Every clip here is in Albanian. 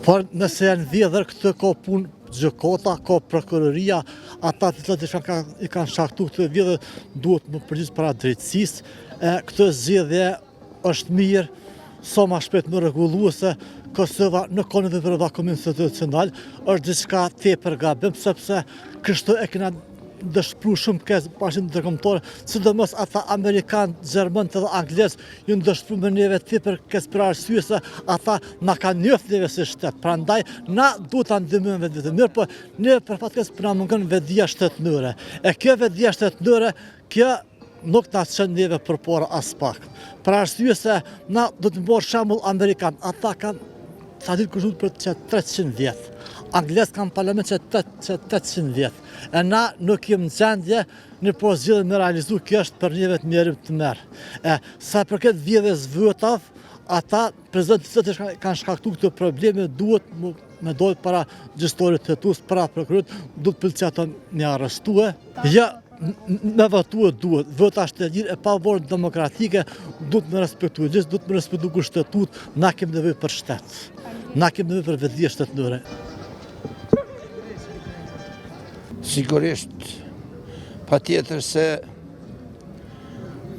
Por nëse janë vjedhër këtë ka punë gjykata, ka prokuroria, ata të cilët i kanë shkaktuar këtë vjedhje duhet më përgjigj para drejtësisë. Këtë zgjedhje është mirë, sa më shpejt më rregulluese. Kosova nuk ka nevojë për vakum institucional, është diçka tepër gabim sepse kështu e kena dëshpëruar shumë kësaj bashkë ndërkombëtare, sidomos ata amerikanë, gjermanë dhe anglezë, ju dëshpëruar me neve tepër kësaj për arsye se ata na kanë njoftë neve si shtet. Prandaj na duhet ta ndihmojmë vetë mirë, po ne për fat keq na mungon vetdia shtetënore. E kjo vetdia shtetënore, kjo nuk na çon neve përpara as pak. Për arsye se na do të bësh shembull amerikan, ata kanë sa ditë kushtuar për 300 vjet. Anglezët kanë parlament që 800 vjet. E na nuk jemi në gjendje në po zgjedhje me realizu, kjo është për neve të mjerim të merë. Sa përket vjedhjes votave, ata prezidentët që kanë shkaktuar këtë probleme duhet me dojtë para gjyqtarit hetues, para prokurorit, duhet policia të me arrestue. Ja, me votuar duhet, vota është e lirë, e pavarur demokratike, duhet me respektuar ligj, duhet me respektuar kushtetut, na kemi nevojë për shtet. Na kemi nevojë për vetdi shtetënore. Sigurisht, patjetër se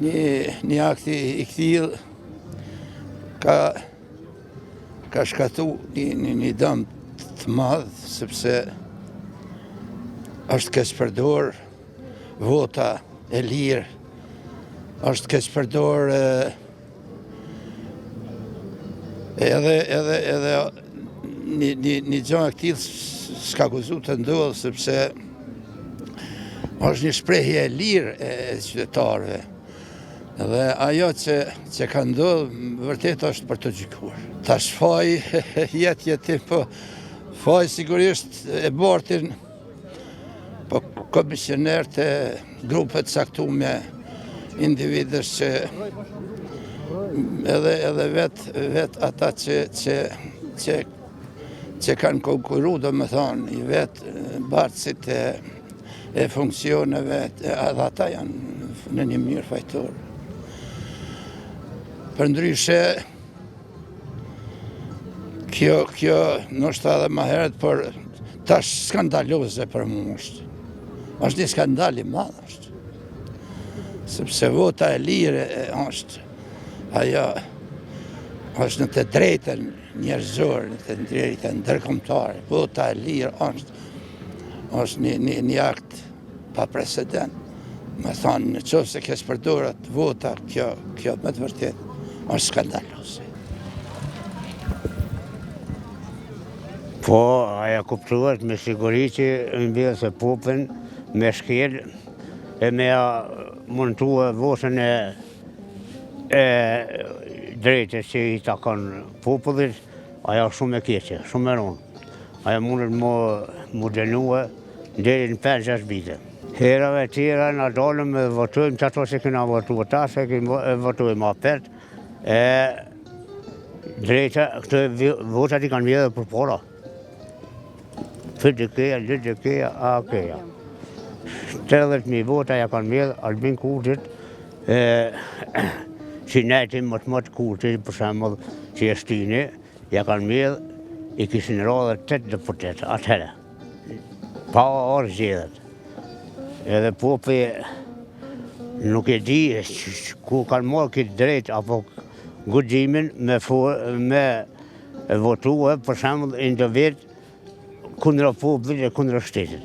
një akti i këtillë ka shkatu një dëm të madh, sepse është keq përdor vota e lirë, është keq përdor edhe një gjë e këtillë s'ka guxuar të ndodhë, sepse është një shprehje e lirë e qytetarëve. Dhe ajo që ka ndodhur vërtet është për të gjykuar. Tash faji jetim, po faji sigurisht e bartin, po komisioner të grupet caktuar individës që edhe vet ata që kanë konkuru, do me thonë, i vetë bartësit e funksioneve, edhe ata janë në një mënyrë fajtor. Përndryshe, kjo nështë edhe ma heret, por tash skandaloze për mua është. Është një skandal i madh është. Sepse vota e lire është, ajo është në të drejtën njerëzore, në të drejtën ndërkombëtare. Vota e lirë është një akt pa precedent. Me thonë, në qoftë se keq përdoret vota, kjo me të vërtet është skandalose. Po, aja kuptuat me siguri që mbjellë se popën me shkel e me montua votën e drejtës që i takon popullit, aja shumë e keqe, shumë e rëndë. Aja mundet mu dënue deri në 5-6 vite. Herave tjera na dalëm dhe votojmë që ato që kena votuar ta, se votojmë apet, drejta, këtë votat i kanë vjedhë për para. Fytë këja, lytë këja, a këja. 80.000 vota ja kanë vjedhë Albin Kurtit, që nejti më të Kurtit, për shembull që e shtini, ja kanë vjedhë, i kishin radhë 8 deputet, atëherë. Pa orë zgjedhjet. Edhe popi nuk e di ku kanë marrë këtë drejt apo guximin me votue, për shembull individ kundra popullit e kundra shtetit.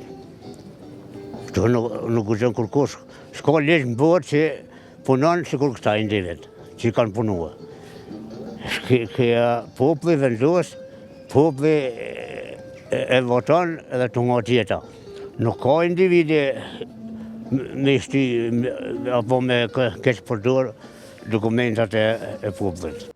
Këto nuk guxon kurkush. S'ka ligj në botë që punon sikur këta individ që kanë punuar. Këja populli vendos, populli e voton edhe të nga tjeta. Nuk ka individi me shti apo me keq përdor dokumentat e popullit.